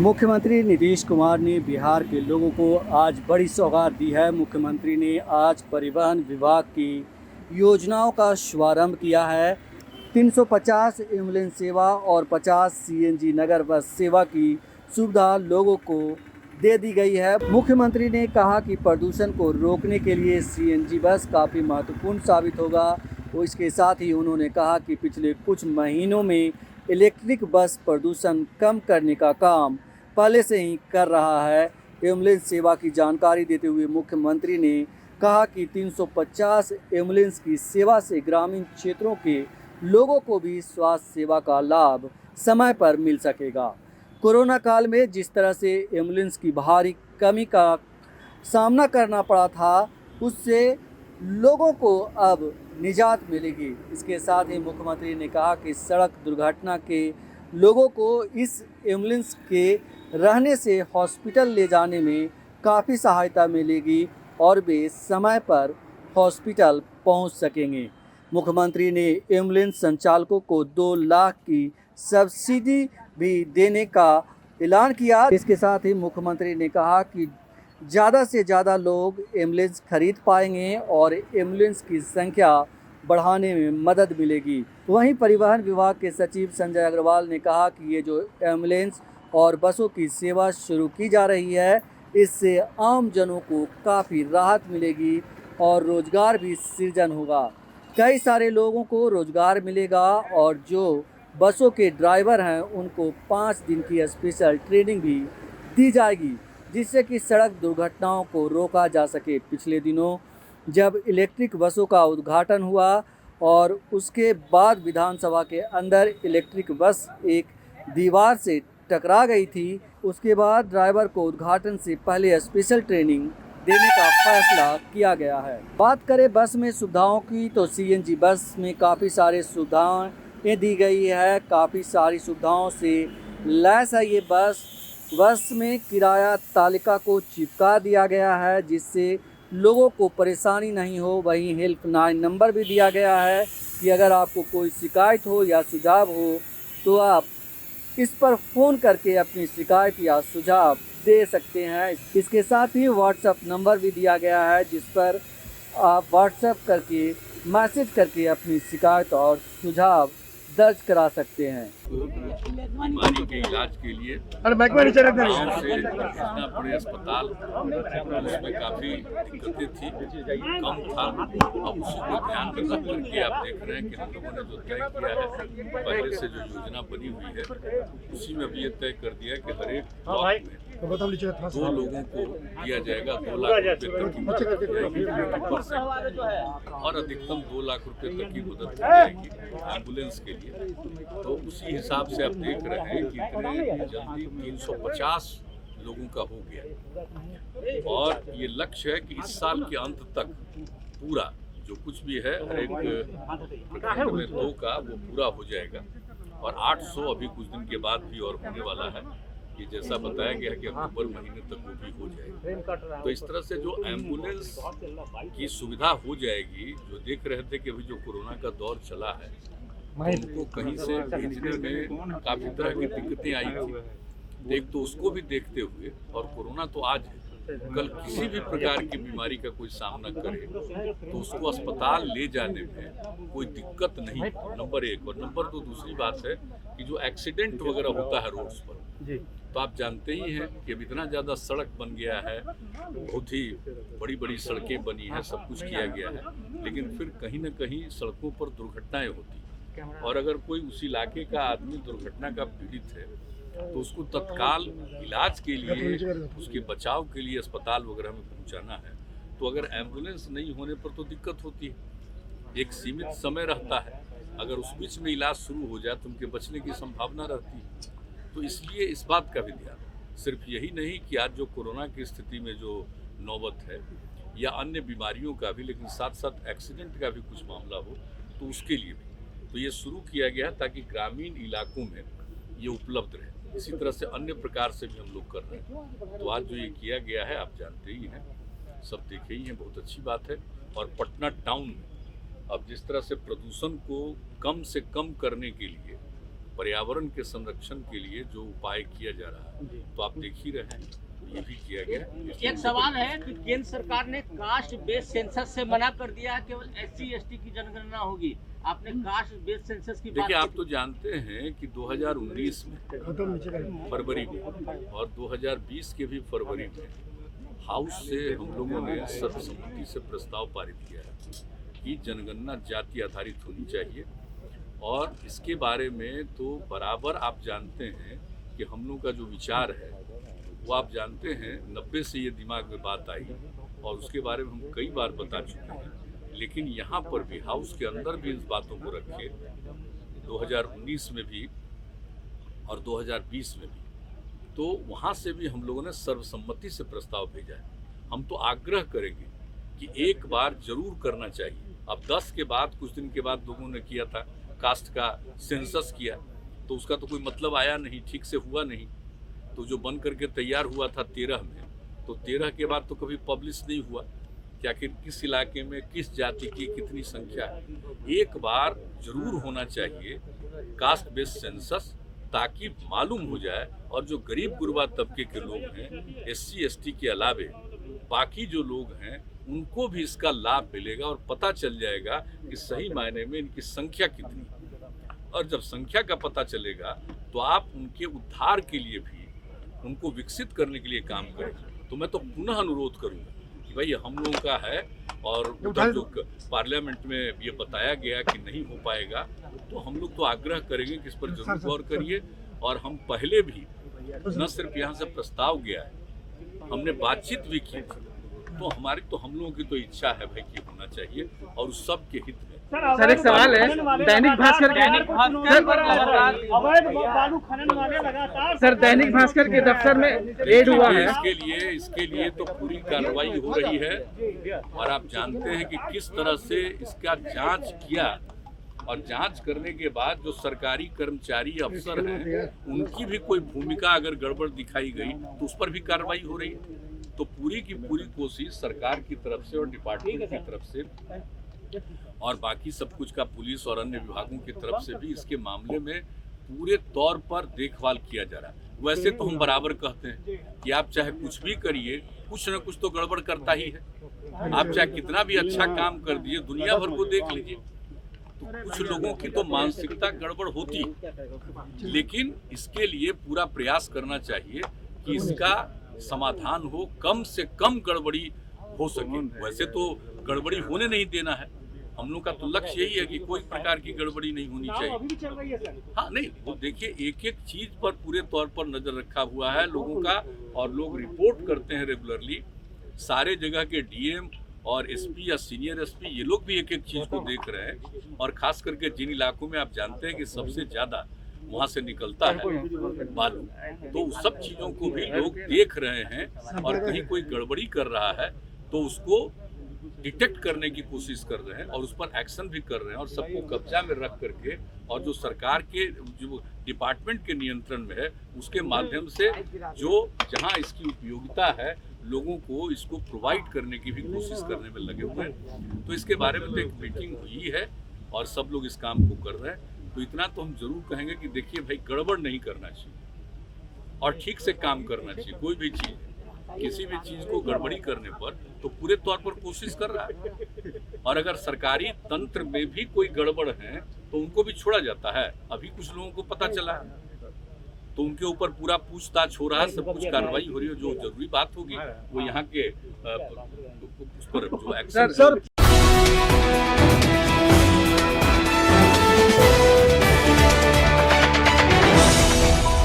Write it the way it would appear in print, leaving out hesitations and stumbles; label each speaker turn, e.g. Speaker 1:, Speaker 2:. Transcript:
Speaker 1: मुख्यमंत्री नीतीश कुमार ने बिहार के लोगों को आज बड़ी सौगात दी है। मुख्यमंत्री ने आज परिवहन विभाग की योजनाओं का शुभारंभ किया है। 350 एम्बुलेंस सेवा और 50 सीएनजी नगर बस सेवा की सुविधा लोगों को दे दी गई है। मुख्यमंत्री ने कहा कि प्रदूषण को रोकने के लिए सीएनजी बस काफ़ी महत्वपूर्ण साबित होगा। और इसके साथ ही उन्होंने कहा कि पिछले कुछ महीनों में इलेक्ट्रिक बस प्रदूषण कम करने का काम पहले से ही कर रहा है। एम्बुलेंस सेवा की जानकारी देते हुए मुख्यमंत्री ने कहा कि 350 एम्बुलेंस की सेवा से ग्रामीण क्षेत्रों के लोगों को भी स्वास्थ्य सेवा का लाभ समय पर मिल सकेगा। कोरोना काल में जिस तरह से एम्बुलेंस की भारी कमी का सामना करना पड़ा था, उससे लोगों को अब निजात मिलेगी। इसके साथ ही मुख्यमंत्री ने कहा कि सड़क दुर्घटना के लोगों को इस एम्बुलेंस के रहने से हॉस्पिटल ले जाने में काफ़ी सहायता मिलेगी और वे समय पर हॉस्पिटल पहुंच सकेंगे। मुख्यमंत्री ने एम्बुलेंस संचालकों को 2 लाख की सब्सिडी भी देने का ऐलान किया। इसके साथ ही मुख्यमंत्री ने कहा कि ज़्यादा से ज़्यादा लोग एम्बुलेंस खरीद पाएंगे और एम्बुलेंस की संख्या बढ़ाने में मदद मिलेगी। वहीं परिवहन विभाग के सचिव संजय अग्रवाल ने कहा कि ये जो एम्बुलेंस और बसों की सेवा शुरू की जा रही है, इससे आम जनों को काफ़ी राहत मिलेगी और रोज़गार भी सृजन होगा। कई सारे लोगों को रोज़गार मिलेगा और जो बसों के ड्राइवर हैं उनको 5 दिन की स्पेशल ट्रेनिंग भी दी जाएगी, जिससे कि सड़क दुर्घटनाओं को रोका जा सके। पिछले दिनों जब इलेक्ट्रिक बसों का उद्घाटन हुआ और उसके बाद विधानसभा के अंदर इलेक्ट्रिक बस एक दीवार से टकरा गई थी, उसके बाद ड्राइवर को उद्घाटन से पहले स्पेशल ट्रेनिंग देने का फैसला किया गया है। बात करें बस में सुविधाओं की, तो सीएनजी बस में काफ़ी सारे सुविधाएं दी गई है। काफ़ी सारी सुविधाओं से लैस है ये बस में किराया तालिका को चिपका दिया गया है, जिससे लोगों को परेशानी नहीं हो। वहीं हेल्पलाइन नंबर भी दिया गया है कि अगर आपको कोई शिकायत हो या सुझाव हो तो आप इस पर फ़ोन करके अपनी शिकायत या सुझाव दे सकते हैं। इसके साथ ही व्हाट्सएप नंबर भी दिया गया है, जिस पर आप व्हाट्सएप करके मैसेज करके अपनी शिकायत और सुझाव दर्ज करा सकते हैं।
Speaker 2: बीमारी के इलाज के लिए गाँव से इतना बड़े अस्पताल उसमें काफ़ी दिक्कतें थी, कम था। अब उसी को ध्यान में रख करके आप देख रहे हैं कि हम लोगों ने जो तय किया है, पहले से जो योजना बनी हुई है, उसी में भी ये तय कर दिया कि हर एक ब्लॉक में 2 लोगों को दिया जाएगा 2 लाख रुपए तक की मदद दी जाएगी और अधिकतम 2 लाख रुपए तक की मदद दी जाएगी एम्बुलेंस के लिए। तो उसी हिसाब से आप देख रहे हैं कि इतने जल्दी 350 लोगों का हो गया और ये लक्ष्य है कि इस साल के अंत तक पूरा जो कुछ भी है हर एक प्रखंड में 2 का वो पूरा हो जाएगा और 800 अभी कुछ दिन के बाद भी और होने वाला है। ये जैसा बताया गया है कि अक्टूबर महीने तक वो भी हो जाएगा। तो इस तरह से जो एम्बुलेंस की सुविधा हो जाएगी, जो देख रहे थे कि अभी जो कोरोना का दौर चला है, उनको कहीं से भेजने में काफ़ी तरह की दिक्कतें आई थी। एक तो उसको भी देखते हुए, और कोरोना तो आज है, कल किसी भी प्रकार की बीमारी का कोई सामना करे तो उसको अस्पताल ले जाने में कोई दिक्कत नहीं, नंबर 1। और नंबर 2 दूसरी बात है कि जो एक्सीडेंट वगैरह होता है रोड्स पर, तो आप जानते ही हैं कि अब इतना ज़्यादा सड़क बन गया है, बहुत ही बड़ी बड़ी सड़कें बनी हैं, सब कुछ किया गया है, लेकिन फिर कहीं ना कहीं सड़कों पर दुर्घटनाएं होती हैं। और अगर कोई उस इलाके का आदमी दुर्घटना का पीड़ित है तो उसको तत्काल इलाज के लिए, उसके बचाव के लिए अस्पताल वगैरह में पहुंचाना है, तो अगर एम्बुलेंस नहीं होने पर तो दिक्कत होती है। एक सीमित समय रहता है, अगर उस बीच में इलाज शुरू हो जाए तो उनके बचने की संभावना रहती है। तो इसलिए इस बात का भी ध्यान, सिर्फ यही नहीं कि आज जो कोरोना की स्थिति में जो नौबत है या अन्य बीमारियों का भी, लेकिन साथ साथ एक्सीडेंट का भी कुछ मामला हो तो उसके लिए भी तो ये शुरू किया गया है ताकि ग्रामीण इलाकों में ये उपलब्ध रहे। इसी तरह से अन्य प्रकार से भी हम लोग कर रहे हैं। तो आज जो ये किया गया है आप जानते ही हैं, सब देखे ही हैं, बहुत अच्छी बात है। और पटना टाउन में अब जिस तरह से प्रदूषण को कम से कम करने के लिए पर्यावरण के संरक्षण के लिए जो उपाय किया जा रहा है तो आप देख ही रहे हैं, ये भी किया गया।
Speaker 3: एक सवाल है कि केंद्र सरकार ने कास्ट बेस्ड सेंसस से मना कर दिया है, केवल SC ST की जनगणना होगी। आपने कास्ट बेस्ड सेंसस की बात
Speaker 2: देखिए, आप तो जानते हैं कि 2019 में फरवरी में और 2020 के भी फरवरी में हाउस से हम लोगों ने सर्वसम्मति से प्रस्ताव पारित किया है कि जनगणना जाति आधारित होनी चाहिए। और इसके बारे में तो बराबर आप जानते हैं कि हम लोग का जो विचार है वो आप जानते हैं 90 से ये दिमाग में बात आई और उसके बारे में हम कई बार बता चुके हैं। लेकिन यहाँ पर भी हाउस के अंदर भी इस बातों को रखे 2019 में भी और 2020 में भी, तो वहाँ से भी हम लोगों ने सर्वसम्मति से प्रस्ताव भेजा है। हम तो आग्रह करेंगे कि एक बार जरूर करना चाहिए। अब 10 के बाद कुछ दिन के बाद लोगों ने किया था कास्ट का सेंसस किया, तो उसका तो कोई मतलब आया नहीं, ठीक से हुआ नहीं। तो जो बन करके तैयार हुआ था 13 में, तो 13 के बाद तो कभी पब्लिश नहीं हुआ कि आखिर किस इलाके में किस जाति की कितनी संख्या है। एक बार जरूर होना चाहिए कास्ट बेस्ड सेंसस, ताकि मालूम हो जाए और जो गरीब गुरबा तबके के लोग हैं, SC ST के अलावे बाकी जो लोग हैं, उनको भी इसका लाभ मिलेगा और पता चल जाएगा कि सही मायने में इनकी संख्या कितनी है। और जब संख्या का पता चलेगा तो आप उनके उद्धार के लिए भी, उनको विकसित करने के लिए काम करेंगे। तो मैं तो पुनः अनुरोध करूंगा कि भाई हम लोगों का है, और उधर जो पार्लियामेंट में ये बताया गया कि नहीं हो पाएगा, तो हम लोग तो आग्रह करेंगे कि इस पर जरूर गौर करिए। और हम पहले भी न सिर्फ यहाँ से प्रस्ताव गया है, हमने बातचीत भी की थी। तो हमारी तो हम लोगों की तो इच्छा है भाई कि होना चाहिए और उस सब के हित में।
Speaker 4: सर एक सवाल है, दैनिक भास्कर दैनिक भास्कर के दफ्तर में रेड हुआ है।
Speaker 2: इसके लिए तो पूरी कार्रवाई हो रही है और आप जानते हैं कि किस तरह से इसका जांच किया, और जांच करने के बाद जो सरकारी कर्मचारी अफसर हैं, उनकी भी कोई भूमिका अगर गड़बड़ दिखाई गई तो उस पर भी कार्रवाई हो रही है। तो पूरी की पूरी कोशिश सरकार की तरफ से और डिपार्टमेंट की तरफ से और बाकी सब कुछ का पुलिस और अन्य विभागों की तरफ से भी इसके मामले में पूरे तौर पर देखभाल किया जा रहा है। वैसे तो हम बराबर कहते हैं कि आप चाहे कुछ भी करिए, कुछ न कुछ तो गड़बड़ करता ही है। आप चाहे कितना भी अच्छा काम कर दिए, दुनिया भर को देख लीजिए, तो कुछ लोगों की तो मानसिकता गड़बड़ होती है। लेकिन इसके लिए पूरा प्रयास करना चाहिए कि इसका समाधान हो, कम से कम गड़बड़ी हो सके। वैसे तो गड़बड़ी होने नहीं देना है, हम लोग का तो लक्ष्य यही है कि कोई प्रकार की गड़बड़ी नहीं होनी चाहिए। हाँ नहीं, वो देखिए एक एक चीज पर पूरे तौर पर नजर रखा हुआ है लोगों का, और लोग रिपोर्ट करते हैं रेगुलरली। सारे जगह के DM और SP या सीनियर SP, ये लोग भी एक एक चीज को देख रहे हैं। और खास करके जिन इलाकों में आप जानते हैं कि सबसे ज्यादा वहाँ से निकलता है बालू, तो उस सब चीजों को भी लोग देख रहे हैं, और कहीं कोई गड़बड़ी कर रहा है तो उसको डिटेक्ट करने की कोशिश कर रहे हैं और उस पर एक्शन भी कर रहे हैं, और सबको कब्जा में रख करके, और जो सरकार के जो डिपार्टमेंट के नियंत्रण में है उसके माध्यम से जो जहां इसकी उपयोगिता है, लोगों को इसको प्रोवाइड करने की भी कोशिश करने में लगे हुए हैं। तो इसके बारे में तो एक मीटिंग हुई है और सब लोग इस काम को कर रहे हैं। तो इतना तो हम जरूर कहेंगे कि देखिए भाई, गड़बड़ नहीं करना चाहिए और ठीक से काम करना चाहिए। कोई भी चीज, किसी भी चीज को गड़बड़ी करने पर तो पूरे तौर पर कोशिश कर रहा है, और अगर सरकारी तंत्र में भी कोई गड़बड़ है तो उनको भी छोड़ा जाता है। अभी कुछ लोगों को पता चला है तो उनके ऊपर पूरा पूछताछ हो रहा है, सब कुछ कार्रवाई हो रही है। जो जरूरी बात होगी वो यहाँ के उस पर जो एक्शन